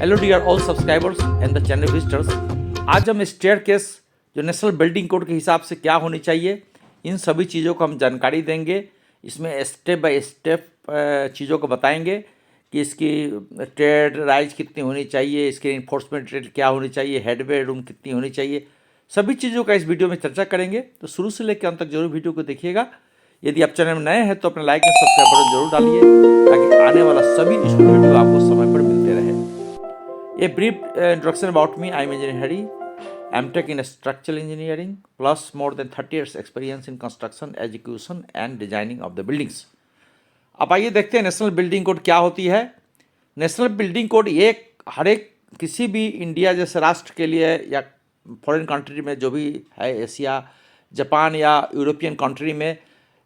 Hello dear all subscribers and the channel visitors. आज हम staircase जो नेशनल बिल्डिंग कोड के हिसाब से क्या होनी चाहिए, इन सभी चीज़ों को हम जानकारी देंगे। इसमें स्टेप बाय स्टेप चीज़ों को बताएंगे कि इसकी ट्रेड राइज कितनी होनी चाहिए, इसकी इन्फोर्समेंट रेट क्या होनी चाहिए, हेडवे रूम कितनी होनी चाहिए, सभी चीज़ों का इस वीडियो में चर्चा करेंगे। तो शुरू से लेकर अंत तक जरूर वीडियो को देखिएगा। यदि आप चैनल में नए हैं तो अपना लाइक एंड सब्सक्राइब बटन जरूर डालिए ताकि आने वाला सभी यूजफुल वीडियो आपको समय पर मिलते रहे। A brief introduction about me. I'm Engineer Hari. I'm Tech in Structural Engineering, plus more than 30 years experience in construction, execution and designing of the buildings. अब आइए देखते हैं नेशनल बिल्डिंग कोड क्या होती है। नेशनल बिल्डिंग कोड ये हर एक किसी भी इंडिया जैसे राष्ट्र के लिए या फॉरेन कंट्री में जो भी है, एशिया, जापान या यूरोपियन कंट्री में,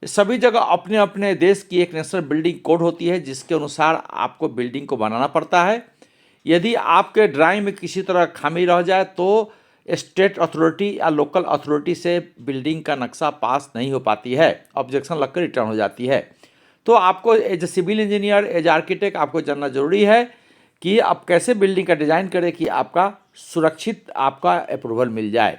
सभी जगह अपने अपने देश की एक नेशनल बिल्डिंग कोड होती है जिसके अनुसार आपको बिल्डिंग को बनाना पड़ता है। यदि आपके ड्राइंग में किसी तरह खामी रह जाए तो स्टेट अथॉरिटी या लोकल अथॉरिटी से बिल्डिंग का नक्शा पास नहीं हो पाती है, ऑब्जेक्शन लगकर रिटर्न हो जाती है। तो आपको as a civil engineer, as architect आपको जानना जरूरी है कि आप कैसे बिल्डिंग का डिज़ाइन करें कि आपका सुरक्षित आपका अप्रूवल मिल जाए।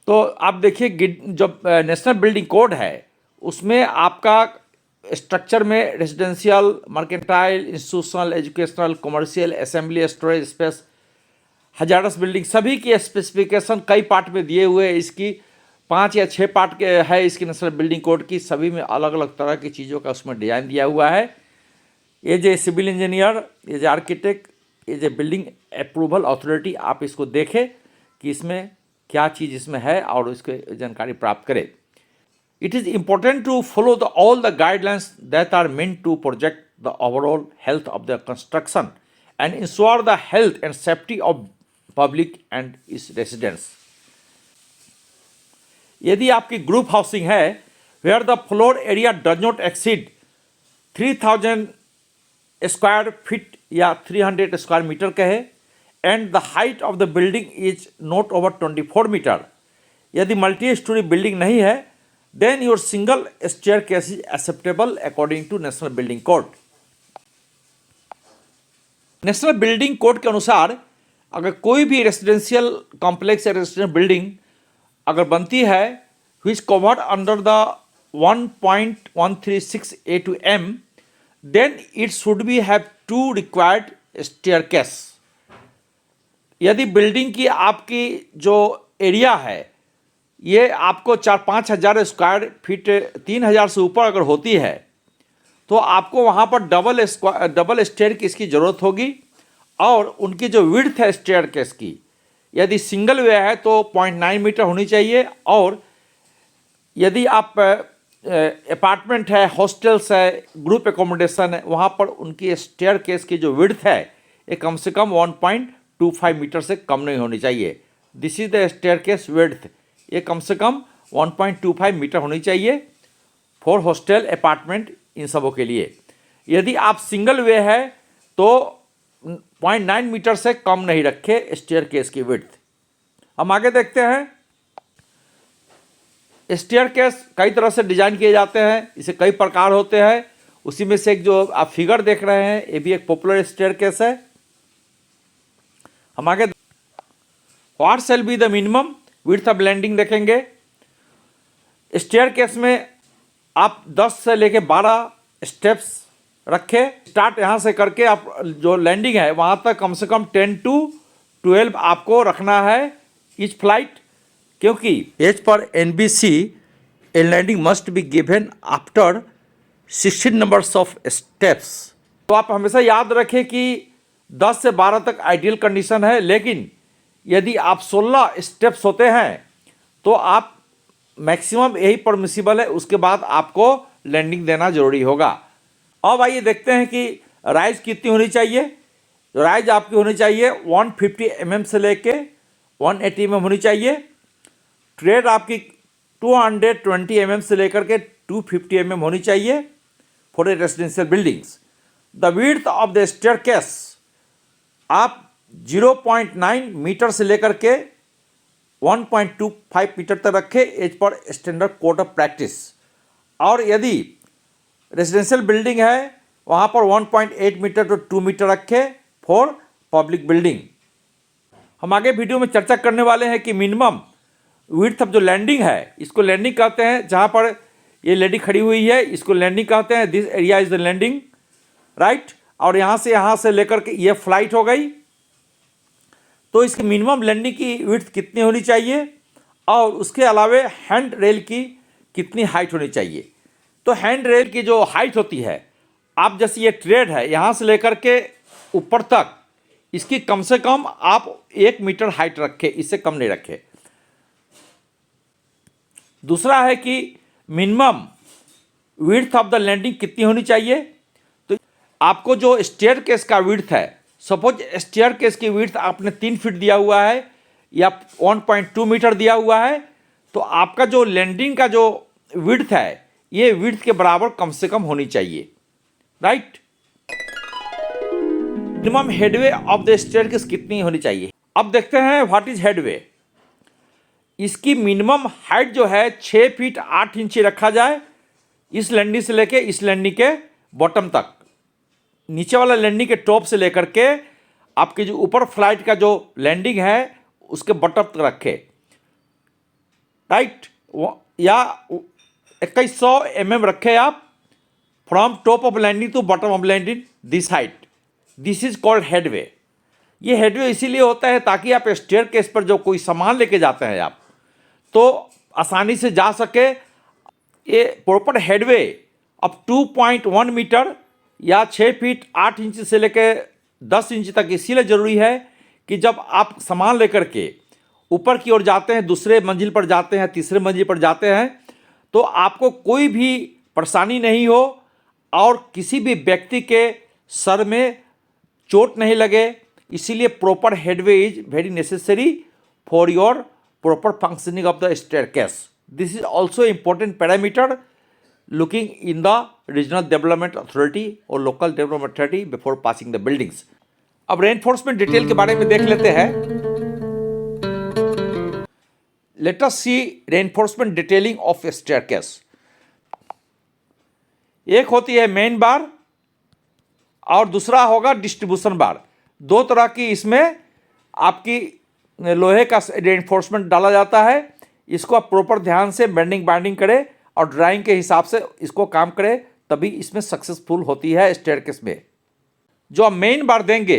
तो आप देखिए, जब नेशनल बिल्डिंग कोड है उसमें आपका स्ट्रक्चर में residential, mercantile, institutional, educational, commercial, assembly, storage space, hazardous building, सभी की स्पेसिफिकेशन कई पार्ट में दिए हुए हैं। इसकी 5 या 6 पार्ट के है इसकी नेशनल बिल्डिंग कोड की, सभी में अलग अलग तरह की चीज़ों का उसमें डिज़ाइन दिया हुआ है। As a civil engineer, as architect, as a building approval authority आप इसको देखें कि इसमें क्या चीज़ इसमें है और इसकी जानकारी प्राप्त करें। It is important to follow all the guidelines that are meant to project the overall health of the construction and ensure the health and safety of public and its residents. यदि आपकी ग्रुप हाउसिंग है where the floor area does not exceed 3000 square feet या 300 square metre कहे and the height of the building is not over 24 metre, यदि multi storey building नहीं है then your single staircase is acceptable according to National Building Code. National building code के अनुसार अगर कोई भी रेजिडेंशियल कॉम्प्लेक्स या रेजिडेंशियल बिल्डिंग अगर बनती है which covered under the 1.136 A to M, then it should be have 2 required staircase. यदि बिल्डिंग की आपकी जो एरिया है ये आपको 4-5 हज़ार स्क्वायर फीट 3000 से ऊपर अगर होती है तो आपको वहाँ पर डबल स्टेयरकेस की ज़रूरत होगी। और उनकी जो विड्थ है स्टेयरकेस की, यदि सिंगल वे है तो 0.9 मीटर होनी चाहिए, और यदि आप अपार्टमेंट है, हॉस्टल्स है, ग्रुप एकोमोडेशन है, वहाँ पर उनकी स्टेयरकेस की जो विड्थ है ये कम से कम 1.25 मीटर से कम नहीं होनी चाहिए। This is the staircase width, ये कम से कम 1.25 मीटर होनी चाहिए फॉर हॉस्टल, अपार्टमेंट, इन सबों के लिए। यदि आप सिंगल वे है तो 0.9 मीटर से कम नहीं रखे स्टेयरकेस की विड्थ। हम आगे देखते हैं। स्टेयरकेस कई तरह से डिजाइन किए जाते हैं, इसे कई प्रकार होते हैं। उसी में से एक जो आप फिगर देख रहे हैं ये भी एक पॉपुलर स्टेयरकेस है। हम आगे what shall be the minimum width of landing देखेंगे। स्टेयरकेस में आप 10 से लेके 12 स्टेप्स रखें। स्टार्ट यहाँ से करके आप जो लैंडिंग है वहाँ तक कम से कम 10 to 12 आपको रखना है ईच फ्लाइट, क्योंकि as per NBC a landing must be given after 16 numbers of steps. तो आप हमेशा याद रखें कि 10 से 12 तक आइडियल कंडीशन है, लेकिन यदि आप 16 स्टेप्स होते हैं तो आप मैक्सिमम यही परमिसिबल है, उसके बाद आपको लैंडिंग देना जरूरी होगा। अब आइए देखते हैं कि राइज कितनी होनी चाहिए। राइज आपकी होनी चाहिए 150 mm से लेके 180 mm होनी चाहिए। ट्रेड आपकी 220 mm से लेकर के 250 mm होनी चाहिए for a residential buildings. The width of the staircase आप 0.9 मीटर से लेकर के 1.25 मीटर तक रखें as per standard code of practice. और यदि रेजिडेंशियल बिल्डिंग है वहाँ पर 1.8 मीटर टू 2 मीटर रखें फॉर पब्लिक बिल्डिंग। हम आगे वीडियो में चर्चा करने वाले हैं कि मिनिमम विड्थ ऑफ जो लैंडिंग है, इसको लैंडिंग कहते हैं। जहाँ पर ये लेडी खड़ी हुई है इसको लैंडिंग कहते हैं। This area is the landing, right. और यहाँ से लेकर के ये फ्लाइट हो गई। तो इसकी मिनिमम लैंडिंग की विड्थ कितनी होनी चाहिए और उसके अलावे हैंड रेल की कितनी हाइट होनी चाहिए। तो हैंड रेल की जो हाइट होती है, आप जैसे ये ट्रेड है यहाँ से लेकर के ऊपर तक, इसकी कम से कम आप 1 मीटर हाइट रखें, इससे कम नहीं रखें। दूसरा है कि minimum width of the landing कितनी होनी चाहिए। तो आपको जो स्टेयरकेस का विड्थ है, सपोज स्टेयरकेस की विड्थ आपने 3 फीट दिया हुआ है या 1.2 मीटर दिया हुआ है, तो आपका जो लैंडिंग का जो विड्थ है ये विड्थ के बराबर कम से कम होनी चाहिए, right. Minimum headway of the staircase कितनी होनी चाहिए। अब देखते हैं व्हाट इज हेडवे। इसकी मिनिमम हाइट जो है 6 फीट 8 इंच रखा जाए, इस लैंडिंग से लेके इस लैंडिंग के बॉटम तक, नीचे वाला लैंडिंग के टॉप से लेकर के आपके जो ऊपर फ्लाइट का जो लैंडिंग है उसके बॉटम तक रखे, राइट। या 2100 mm रखे आप from top of landing to bottom of landing, this height, this is called headway. ये हेडवे इसीलिए होता है ताकि आप स्टेयरकेस पर जो कोई सामान लेके जाते हैं आप, तो आसानी से जा सके। ये प्रॉपर हेडवे अब 2.1 मीटर या 6 फीट 8 इंच से लेके 10 इंच तक इसीलिए ज़रूरी है कि जब आप सामान लेकर के ऊपर की ओर जाते हैं, दूसरे मंजिल पर जाते हैं, तीसरे मंजिल पर जाते हैं, तो आपको कोई भी परेशानी नहीं हो और किसी भी व्यक्ति के सर में चोट नहीं लगे। इसीलिए proper headway is very necessary for your proper functioning of the staircase. This is also important parameter looking in the regional development authority और local development authority before passing the buildings. अब reinforcement detail के बारे में देख लेते हैं। Let us see reinforcement detailing of staircase. एक होती है मेन बार और दूसरा होगा डिस्ट्रीब्यूशन बार। 2 तरह की इसमें आपकी लोहे का रेनफोर्समेंट डाला जाता है। इसको आप प्रॉपर ध्यान से बेंडिंग बाइंडिंग करें और ड्राइंग के हिसाब से इसको काम करें, तभी इसमें सक्सेसफुल होती है स्टेयरकेस में। जो आप मेन बार देंगे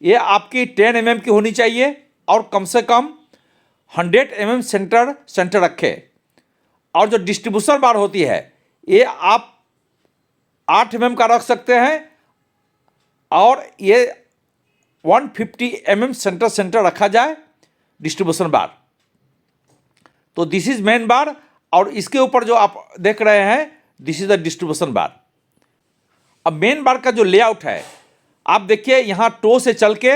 ये आपकी 10 mm की होनी चाहिए और कम से कम 100 mm सेंटर रखें। और जो डिस्ट्रीब्यूशन बार होती है ये आप 8 mm का रख सकते हैं और ये 150 mm सेंटर रखा जाए डिस्ट्रीब्यूशन बार। तो दिस इज मेन बार और इसके ऊपर जो आप देख रहे हैं दिस इज द डिस्ट्रीब्यूशन बार। अब मेन बार का जो लेआउट है आप देखिए, यहाँ टो से चल के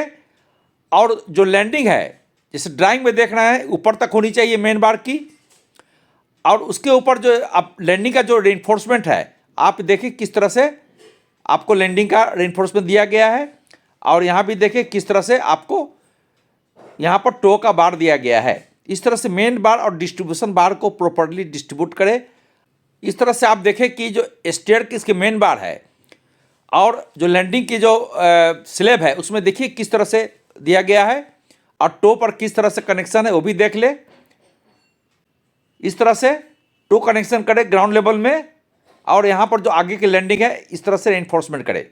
और जो लैंडिंग है जैसे ड्राइंग में देख रहे हैं ऊपर तक होनी चाहिए मेन बार की, और उसके ऊपर जो आप लैंडिंग का जो रेनफोर्समेंट है आप देखिए किस तरह से आपको लैंडिंग का रेनफोर्समेंट दिया गया है। और यहाँ भी देखिए किस तरह से आपको यहाँ पर टो का बार दिया गया है। इस तरह से मेन बार और डिस्ट्रीब्यूशन बार को प्रॉपर्ली डिस्ट्रीब्यूट करें। इस तरह से आप देखें कि जो स्टेयरकेस की मेन बार है और जो लैंडिंग की जो स्लैब है उसमें देखिए किस तरह से दिया गया है और टो पर किस तरह से कनेक्शन है वो भी देख ले। इस तरह से टो कनेक्शन करें ग्राउंड लेवल में और यहाँ पर जो आगे की लैंडिंग है इस तरह से रेनफोर्समेंट करें।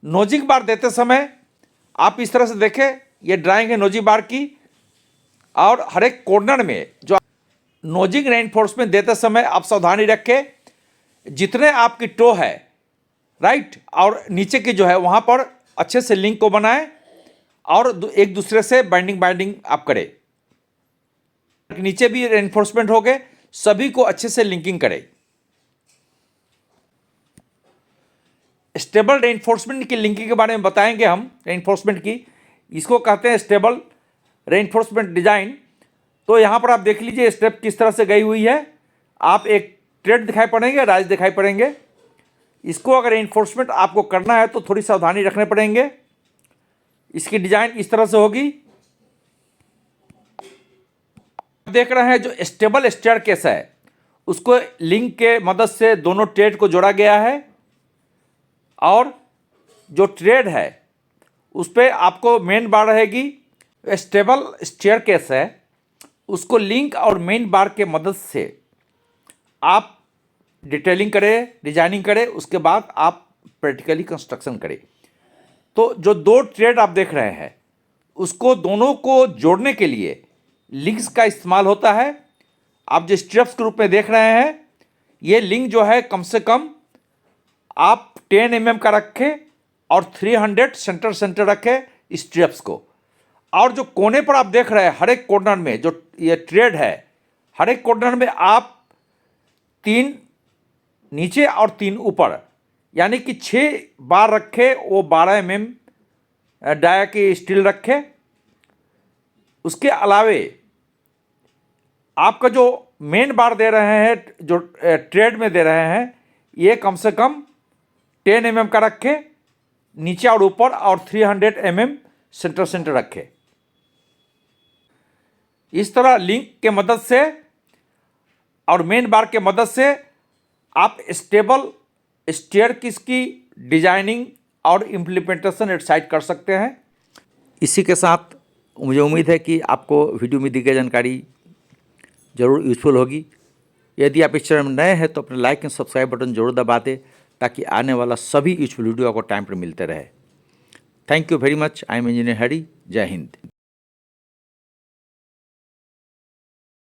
नोजिंग बार देते समय आप इस तरह से देखें, ये ड्राइंग है नोजिंग बार की, और हर एक कॉर्नर में जो नोजिंग रेनफोर्समेंट देते समय आप सावधानी रखें, जितने आपकी टो है राइट और नीचे की जो है वहाँ पर अच्छे से लिंक को बनाएं और एक दूसरे से बाइंडिंग आप करें। नीचे भी रेनफोर्समेंट हो गए, सभी को अच्छे से लिंकिंग करें। स्टेबल रेनफोर्समेंट की लिंकिंग के बारे में बताएंगे हम। रेनफोर्समेंट की इसको कहते हैं स्टेबल रेनफोर्समेंट डिजाइन। तो यहाँ पर आप देख लीजिए स्टेप किस तरह से गई हुई है। आप एक ट्रेड दिखाई पड़ेंगे, राइज दिखाई पड़ेंगे। इसको अगर रेनफोर्समेंट आपको करना है तो थोड़ी सावधानी रखने पड़ेंगे। इसकी डिजाइन इस तरह से होगी। देख रहे हैं जो स्टेबल स्टेयरकेस है उसको लिंक के मदद से दोनों ट्रेड को जोड़ा गया है और जो ट्रेड है उस पर आपको मेन बार रहेगी। स्टेबल स्टेयरकेस है, उसको लिंक और मेन बार के मदद से आप डिटेलिंग करें, डिजाइनिंग करें, उसके बाद आप प्रैक्टिकली कंस्ट्रक्शन करें। तो जो दो ट्रेड आप देख रहे हैं उसको दोनों को जोड़ने के लिए लिंक्स का इस्तेमाल होता है। आप जो स्ट्रप्स के रूप में देख रहे हैं, ये लिंक जो है कम से कम आप 10 mm का रखें और 300 सेंटर रखें स्ट्रप्स को। और जो कोने पर आप देख रहे हैं, हर एक कॉर्नर में जो ये ट्रेड है, हर एक कॉर्नर में आप 3 नीचे और 3 ऊपर, यानी कि 6 बार रखे, वो 12 mm डाया की स्टील रखे। उसके अलावे आपका जो मेन बार दे रहे हैं, जो ट्रेड में दे रहे हैं, ये कम से कम 10 mm का रखे नीचे और ऊपर, और 300 mm सेंटर रखे। इस तरह लिंक के मदद से और मेन बार के मदद से आप स्टेबल स्टेयरकेस की डिजाइनिंग और इम्प्लीमेंटेशन डिसाइड कर सकते हैं। इसी के साथ मुझे उम्मीद है कि आपको वीडियो में दी गई जानकारी ज़रूर यूजफुल होगी। यदि आप इस चैनल में नए हैं तो अपने लाइक एंड सब्सक्राइब बटन जरूर दबा दें, ताकि आने वाला सभी यूजफुल वीडियो आपको टाइम पर मिलते रहे। Thank you very much. I am engineer Hari. जय हिंद।